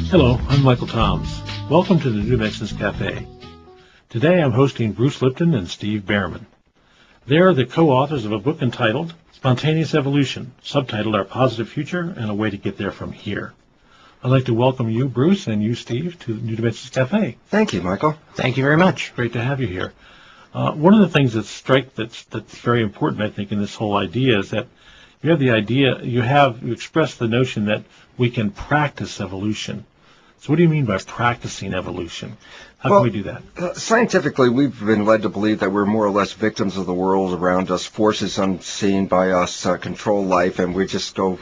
Hello, I'm Michael Toms. Welcome to the New Medicines Cafe. Today I'm hosting Bruce Lipton and Steve Bhaerman. They are the co-authors of a book entitled Spontaneous Evolution, subtitled Our Positive Future and a Way to Get There From Here. I'd like to welcome you, Bruce, and you, Steve, to the New Medicines Cafe. Thank you, Michael. Thank you very much. Great to have you here. One of the things that's very important, I think, in this whole idea is that you have the idea, you express the notion that we can practice evolution. So what do you mean by practicing evolution? How can we do that? Scientifically, we've been led to believe that we're more or less victims of the world around us, forces unseen by us control life, and we just go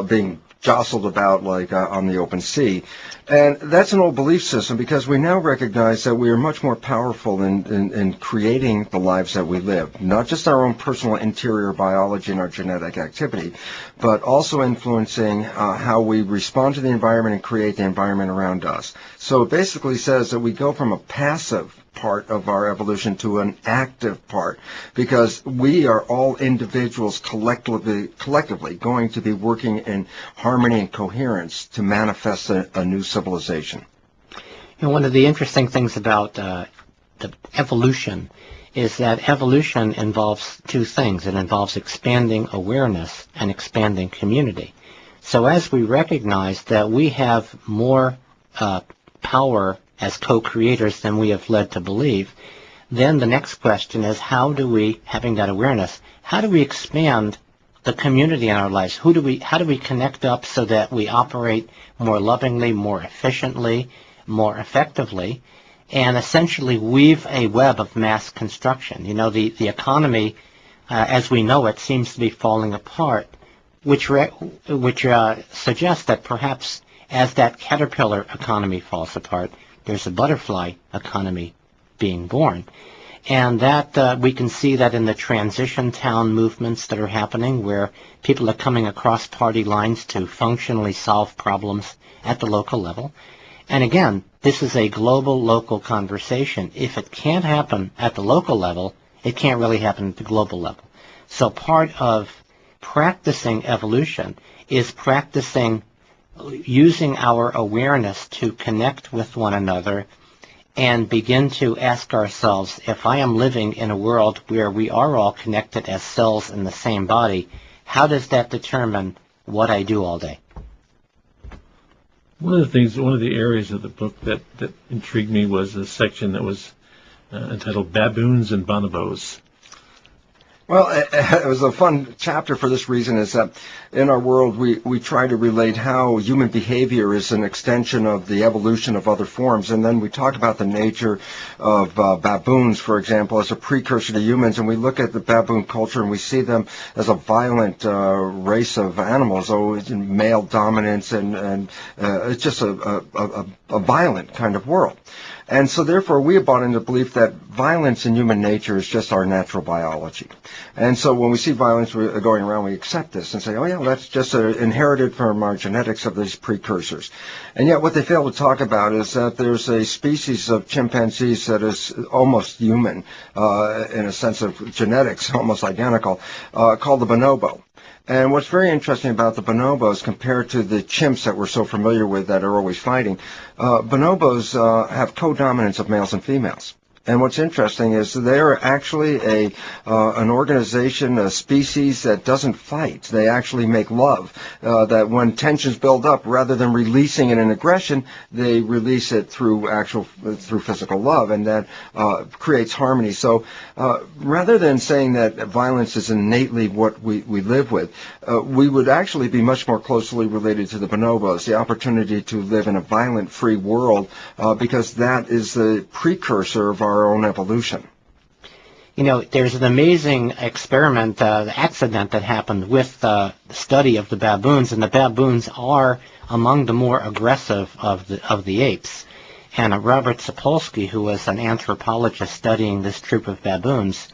being jostled about like on the open sea. And that's an old belief system because we now recognize that we are much more powerful in creating the lives that we live, not just our own personal interior biology and our genetic activity, but also influencing how we respond to the environment and create the environment around us. So it basically says that we go from a passive part of our evolution to an active part, because we are all individuals collectively going to be working in harmony and coherence to manifest a new civilization. And one of the interesting things about the evolution is that evolution involves two things. It involves expanding awareness and expanding community. So as we recognize that we have more power as co-creators than we have led to believe, then the next question is how do we, having that awareness, how do we expand the community in our lives? How do we connect up so that we operate more lovingly, more efficiently, more effectively, and essentially weave a web of mass construction? You know, the economy, as we know it, seems to be falling apart, which suggests that perhaps as that caterpillar economy falls apart, there's a butterfly economy being born. And that we can see that in the transition town movements that are happening, where people are coming across party lines to functionally solve problems at the local level. And again, this is a global local conversation. If it can't happen at the local level, it can't really happen at the global level. So part of practicing evolution is practicing using our awareness to connect with one another and begin to ask ourselves, if I am living in a world where we are all connected as cells in the same body, how does that determine what I do all day? One of the areas of the book that intrigued me was a section that was entitled Baboons and Bonobos. Well, it was a fun chapter for this reason, is that in our world we try to relate how human behavior is an extension of the evolution of other forms, and then we talk about the nature of baboons, for example, as a precursor to humans, and we look at the baboon culture and we see them as a violent race of animals, male dominance, and it's just a violent kind of world. And so therefore we have bought into the belief that violence in human nature is just our natural biology. And so when we see violence going around, we accept this and say, oh yeah, well, that's just inherited from our genetics of these precursors. And yet what they fail to talk about is that there's a species of chimpanzees that is almost human, in a sense of genetics, almost identical, called the bonobo. And what's very interesting about the bonobos compared to the chimps that we're so familiar with that are always fighting, bonobos have co-dominance of males and females. And what's interesting is they are actually an organization, a species that doesn't fight. They actually make love. That when tensions build up, rather than releasing it in aggression, they release it through physical love, and that creates harmony. So rather than saying that violence is innately what we live with, we would actually be much more closely related to the bonobos, the opportunity to live in a violent-free world, because that is the precursor of our own evolution. You know, there's an amazing experiment, accident that happened with the study of the baboons, and the baboons are among the more aggressive of the apes. And Robert Sapolsky, who was an anthropologist studying this troop of baboons,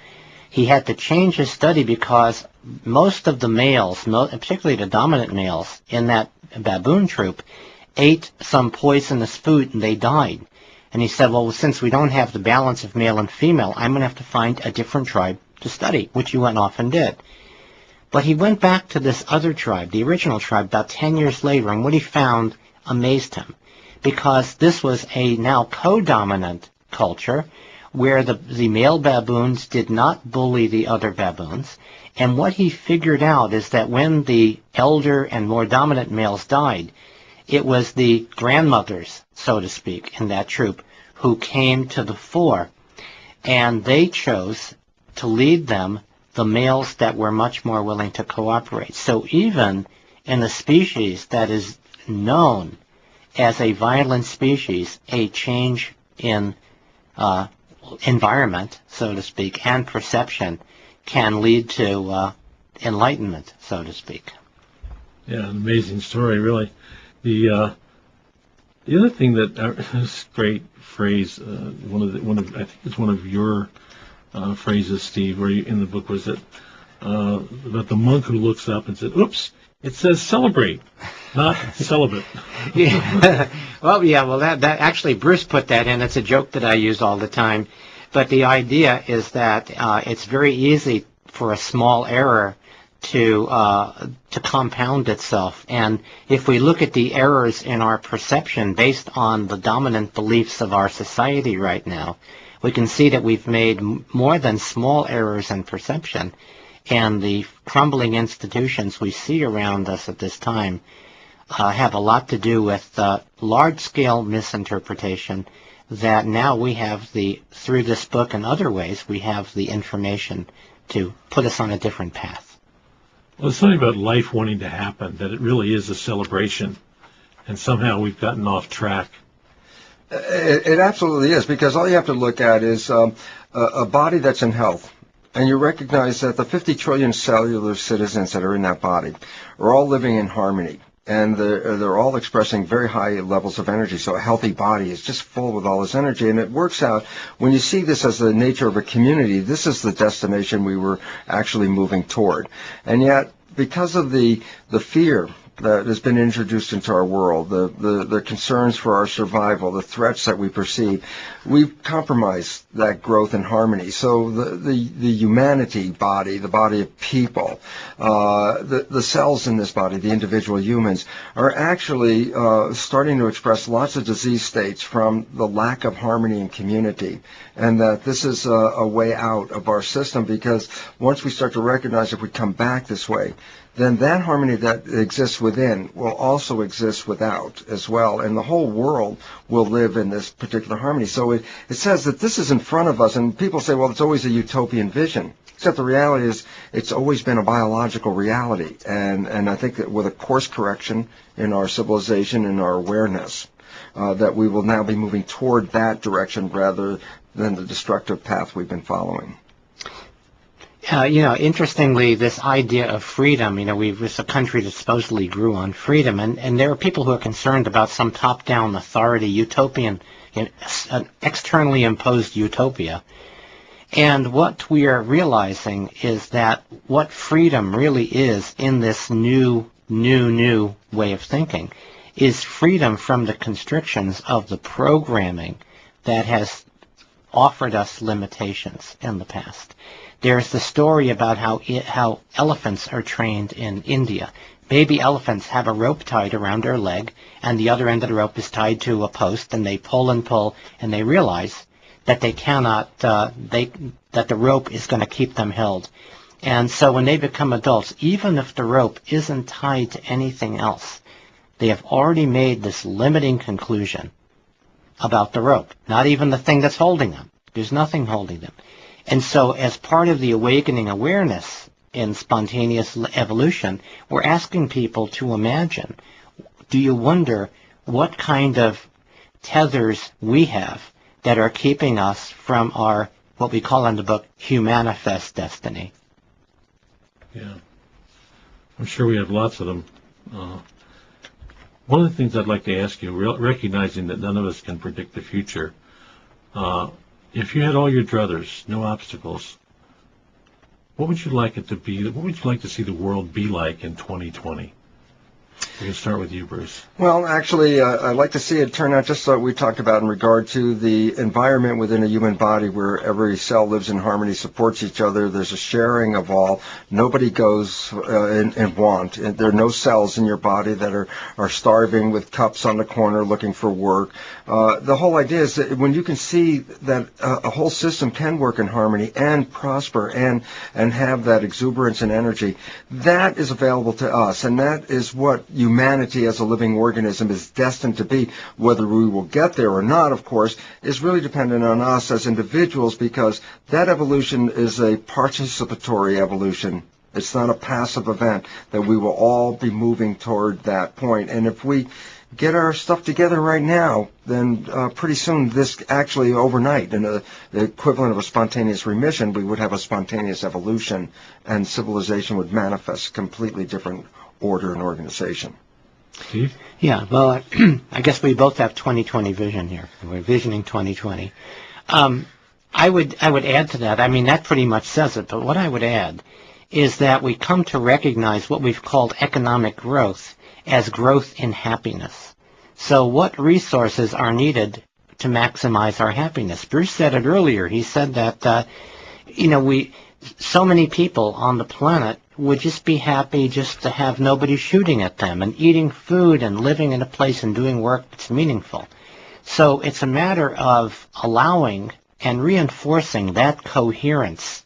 he had to change his study because most of the males, particularly the dominant males in that baboon troop, ate some poisonous food and they died. And he said, well, since we don't have the balance of male and female, I'm going to have to find a different tribe to study, which he went off and did. But he went back to this other tribe, the original tribe, about 10 years later, and what he found amazed him. because this was a now co-dominant culture where the male baboons did not bully the other baboons. And what he figured out is that when the elder and more dominant males died, it was the grandmothers, so to speak, in that troop who came to the fore. And they chose to lead them the males that were much more willing to cooperate. So even in a species that is known as a violent species, a change in environment, so to speak, and perception can lead to enlightenment, so to speak. Yeah, an amazing story, really. The other thing that this great phrase, I think it's one of your phrases, Steve, where you, in the book, was that about the monk who looks up and said, "Oops, it says celebrate, not celibate." Yeah. Well, that actually Bruce put that in. It's a joke that I use all the time. But the idea is that it's very easy for a small error to compound itself. And if we look at the errors in our perception based on the dominant beliefs of our society right now, we can see that we've made more than small errors in perception. And the crumbling institutions we see around us at this time have a lot to do with large-scale misinterpretation that now we have through this book and other ways, we have the information to put us on a different path. Well, it's something about life wanting to happen, that it really is a celebration, and somehow we've gotten off track. It absolutely is, because all you have to look at is a body that's in health. And you recognize that the 50 trillion cellular citizens that are in that body are all living in harmony. And they're all expressing very high levels of energy. So a healthy body is just full with all this energy. And it works out, when you see this as the nature of a community, this is the destination we were actually moving toward. And yet, because of the fear that has been introduced into our world, the concerns for our survival, the threats that we perceive, we've compromised that growth and harmony. So the humanity body, the body of people, the cells in this body, the individual humans, are actually starting to express lots of disease states from the lack of harmony and community. And that this is a way out of our system, because once we start to recognize if we come back this way, then that harmony that exists within will also exist without as well, and the whole world will live in this particular harmony. So it says that this is in front of us, and people say, well, it's always a utopian vision. Except the reality is it's always been a biological reality, and I think that with a course correction in our civilization and our awareness, that we will now be moving toward that direction rather than the destructive path we've been following. Interestingly, this idea of freedom, we're a country that supposedly grew on freedom, and there are people who are concerned about some top-down authority, utopian, an externally imposed utopia. And what we are realizing is that what freedom really is in this new way of thinking is freedom from the constrictions of the programming that has offered us limitations in the past. There's the story about how elephants are trained in India. Baby elephants have a rope tied around their leg, and the other end of the rope is tied to a post, and they pull, and they realize that they cannot, that the rope is going to keep them held. And so when they become adults, even if the rope isn't tied to anything else, they have already made this limiting conclusion about the rope, not even the thing that's holding them. There's nothing holding them. And so as part of the awakening awareness in spontaneous evolution, we're asking people to imagine, do you wonder what kind of tethers we have that are keeping us from our, what we call in the book, humanifest destiny? Yeah. I'm sure we have lots of them. One of the things I'd like to ask you, recognizing that none of us can predict the future, if you had all your druthers, no obstacles, what would you like it to be? What would you like to see the world be like in 2020? We can start with you, Bruce. Well, actually, I'd like to see it turn out just like we talked about in regard to the environment within a human body where every cell lives in harmony, supports each other. There's a sharing of all. Nobody goes in want. There are no cells in your body that are starving with cups on the corner looking for work. The whole idea is that when you can see that a whole system can work in harmony and prosper and have that exuberance and energy, that is available to us, and that is what humanity as a living organism is destined to be. Whether we will get there or not, of course, is really dependent on us as individuals, because that evolution is a participatory evolution. It's not a passive event, that we will all be moving toward that point. And if we get our stuff together right now, then pretty soon, this actually overnight, in the equivalent of a spontaneous remission, we would have a spontaneous evolution, and civilization would manifest completely different order and organization. Steve? Yeah, well, I guess we both have 2020 vision here. We're visioning 2020. I would add to that. I mean, that pretty much says it, but what I would add is that we come to recognize what we've called economic growth as growth in happiness. So what resources are needed to maximize our happiness? Bruce said it earlier. He said that, so many people on the planet would just be happy just to have nobody shooting at them and eating food and living in a place and doing work that's meaningful. So it's a matter of allowing and reinforcing that coherence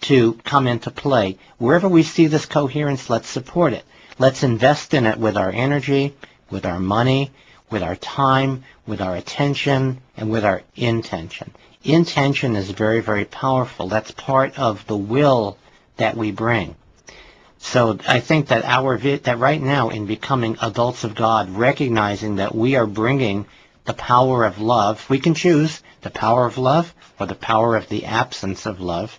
to come into play. Wherever we see this coherence, let's support it. Let's invest in it with our energy, with our money, with our time, with our attention, and with our intention. Intention is very, very powerful. That's part of the will that we bring. So I think that that right now, in becoming adults of God, recognizing that we are bringing the power of love, we can choose the power of love or the power of the absence of love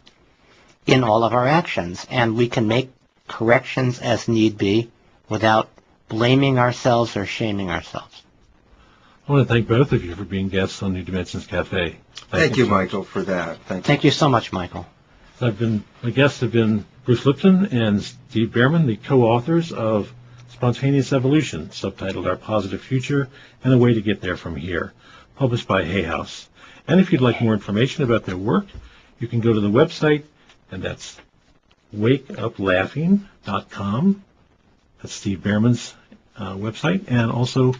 in all of our actions, and we can make corrections as need be without blaming ourselves or shaming ourselves. I want to thank both of you for being guests on New Dimensions Cafe. Thank you, Michael, for that. Thank you so much, Michael. My guests have been Bruce Lipton and Steve Bhaerman, the co-authors of Spontaneous Evolution, subtitled Our Positive Future and a Way to Get There from Here, published by Hay House. And if you'd like more information about their work, you can go to the website, and that's wakeuplaughing.com. That's Steve Bhaerman's website, and also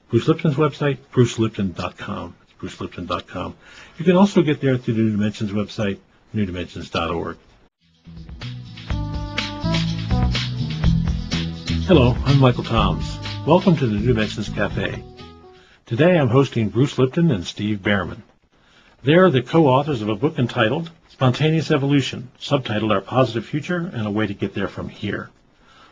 Bruce Lipton's website, brucelipton.com. It's brucelipton.com. You can also get there through the New Dimensions website, newdimensions.org. Hello, I'm Michael Toms. Welcome to the New Dimensions Cafe. Today I'm hosting Bruce Lipton and Steve Bhaerman. They're the co-authors of a book entitled Spontaneous Evolution, subtitled Our Positive Future and a Way to Get There from Here.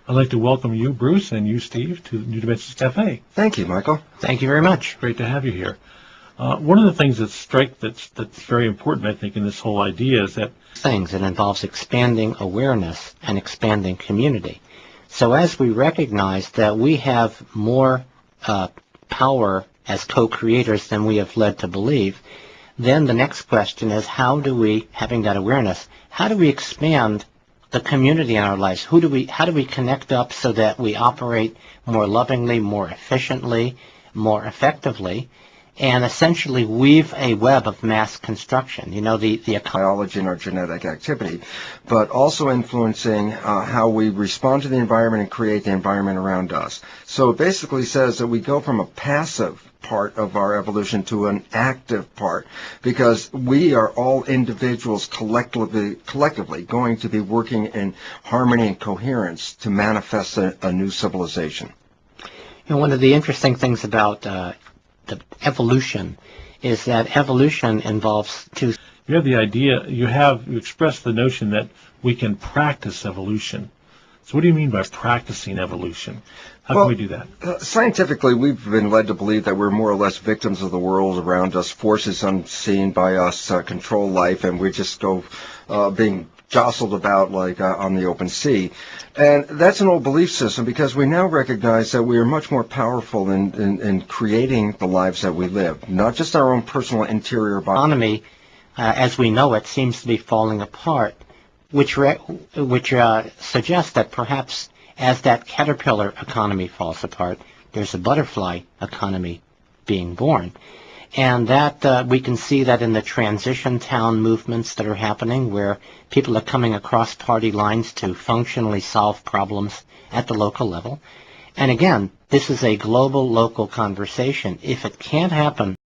I'd like to welcome you, Bruce, and you, Steve, to New Dimensions Cafe. Thank you, Michael. Thank you very much. Great to have you here. One of the things that's very important, I think, in this whole idea is that it involves expanding awareness and expanding community. So as we recognize that we have more power as co-creators than we have led to believe, then the next question is, how do we, having that awareness, how do we expand the community in our lives? How do we connect up so that we operate more lovingly, more efficiently, more effectively, and essentially weave a web of mass construction? The biology and our genetic activity, but also influencing how we respond to the environment and create the environment around us. So it basically says that we go from a passive part of our evolution to an active part, because we are all individuals collectively going to be working in harmony and coherence to manifest a new civilization. One of the interesting things about the evolution is that evolution involves two. You have the idea, you expressed the notion that we can practice evolution. So what do you mean by practicing evolution? How can we do that? Scientifically, we've been led to believe that we're more or less victims of the world around us. Forces unseen by us control life, and we just go being jostled about like on the open sea. And that's an old belief system, because we now recognize that we are much more powerful in creating the lives that we live, not just our own personal interior body. Economy, as we know it, seems to be falling apart, which suggests that perhaps as that caterpillar economy falls apart, there's a butterfly economy being born. And that we can see that in the transition town movements that are happening, where people are coming across party lines to functionally solve problems at the local level. And again, this is a global, local conversation. If it can't happen